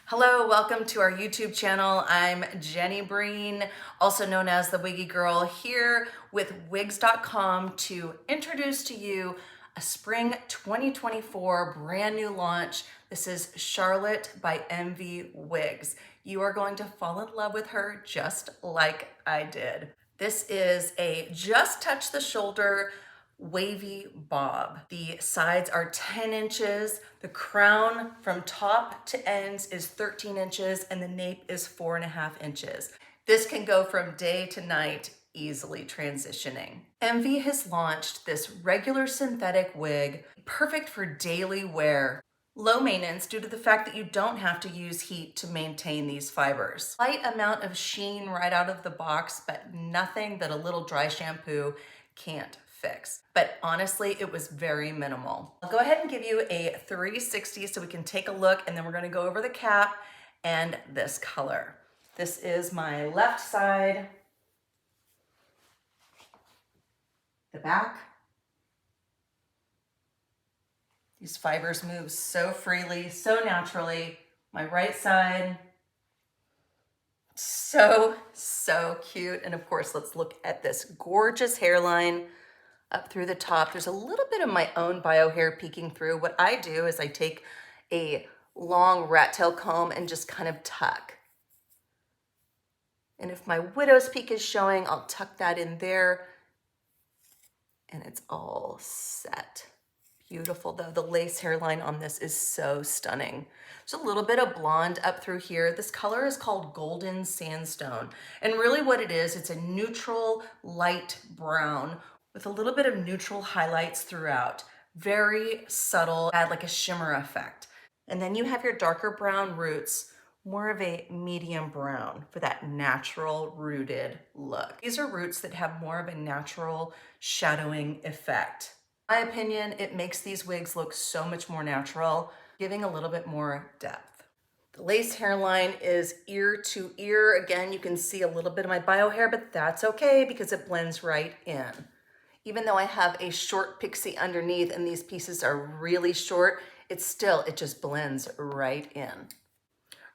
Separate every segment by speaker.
Speaker 1: Hello, welcome to our YouTube channel. I'm Jenny Breen, also known as the Wiggy Girl, here with Wigs.com to introduce to you a spring 2024 brand new launch. This is Charlotte by Envy Wigs. You are going to fall in love with her just like I did. This is a just touch the shoulder wavy bob. The sides are 10 inches. The crown from top to ends is 13 inches and the nape is 4.5 inches. This can go from day to night, easily transitioning. Envy has launched this regular synthetic wig, perfect for daily wear. Low maintenance due to the fact that you don't have to use heat to maintain these fibers. Light amount of sheen right out of the box, but nothing that a little dry shampoo can't fix. But honestly, it was very minimal. I'll go ahead and give you a 360 so we can take a look, and then we're gonna go over the cap and this color. This is my left side, the back. These fibers move so freely, so naturally. My right side, so cute. And of course, let's look at this gorgeous hairline up through the top. There's a little bit of my own bio hair peeking through. What I do is I take a long rat tail comb and just kind of tuck. And if my widow's peak is showing, I'll tuck that in there and it's all set. Beautiful though. The lace hairline on this is so stunning. There's a little bit of blonde up through here. This color is called Golden Sandstone. And really what it is, it's a neutral light brown with a little bit of neutral highlights throughout. Very subtle, add like a shimmer effect. And then you have your darker brown roots, more of a medium brown for that natural rooted look. These are roots that have more of a natural shadowing effect. In my opinion, it makes these wigs look so much more natural, giving a little bit more depth. The lace hairline is ear to ear. Again, you can see a little bit of my bio hair, but that's okay because it blends right in. Even though I have a short pixie underneath and these pieces are really short, it just blends right in.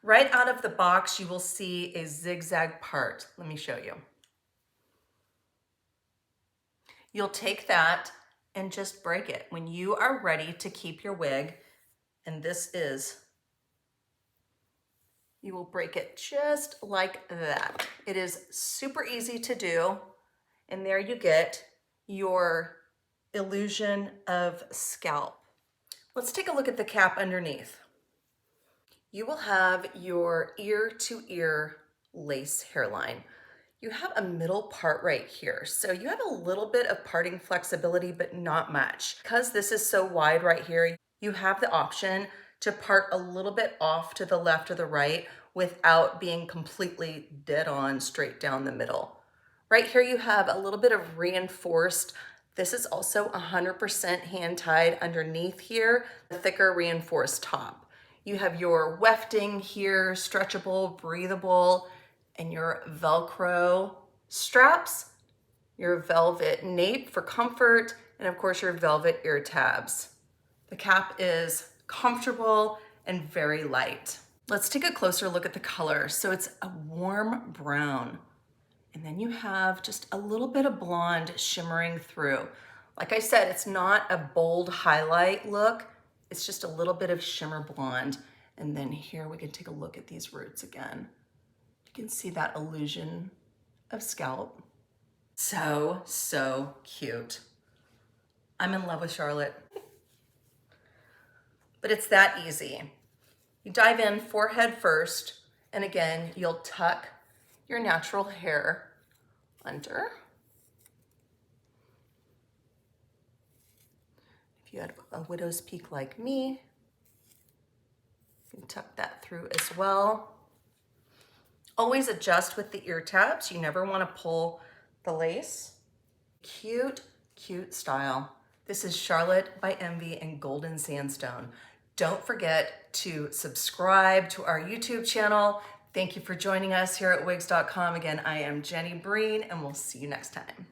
Speaker 1: Right out of the box, you will see a zigzag part. Let me show you. You'll take that and just break it. When you are ready to keep your wig, and this is, you will break it just like that. It is super easy to do, and there you get your illusion of scalp. Let's take a look at the cap underneath. You will have your ear to ear lace hairline. You have a middle part right here. So you have a little bit of parting flexibility, but not much. Because this is so wide right here, you have the option to part a little bit off to the left or the right without being completely dead on straight down the middle. Right here you have a little bit of reinforced. This is also 100% hand tied underneath here, the thicker reinforced top. You have your wefting here, stretchable, breathable, and your Velcro straps, your velvet nape for comfort, and of course your velvet ear tabs. The cap is comfortable and very light. Let's take a closer look at the color. So it's a warm brown. And then you have just a little bit of blonde shimmering through. Like I said, it's not a bold highlight look. It's just a little bit of shimmer blonde. And then here we can take a look at these roots again. You can see that illusion of scalp. So cute. I'm in love with Charlotte. But it's that easy. You dive in forehead first, and again, you'll tuck your natural hair under. If you had a widow's peak like me, you can tuck that through as well. Always adjust with the ear tabs. You never want to pull the lace. Cute style. This is Charlotte by Envy and Golden Sandstone. Don't forget to subscribe to our YouTube channel. Thank you for joining us here at Wigs.com. Again, I am Jenny Breen, and we'll see you next time.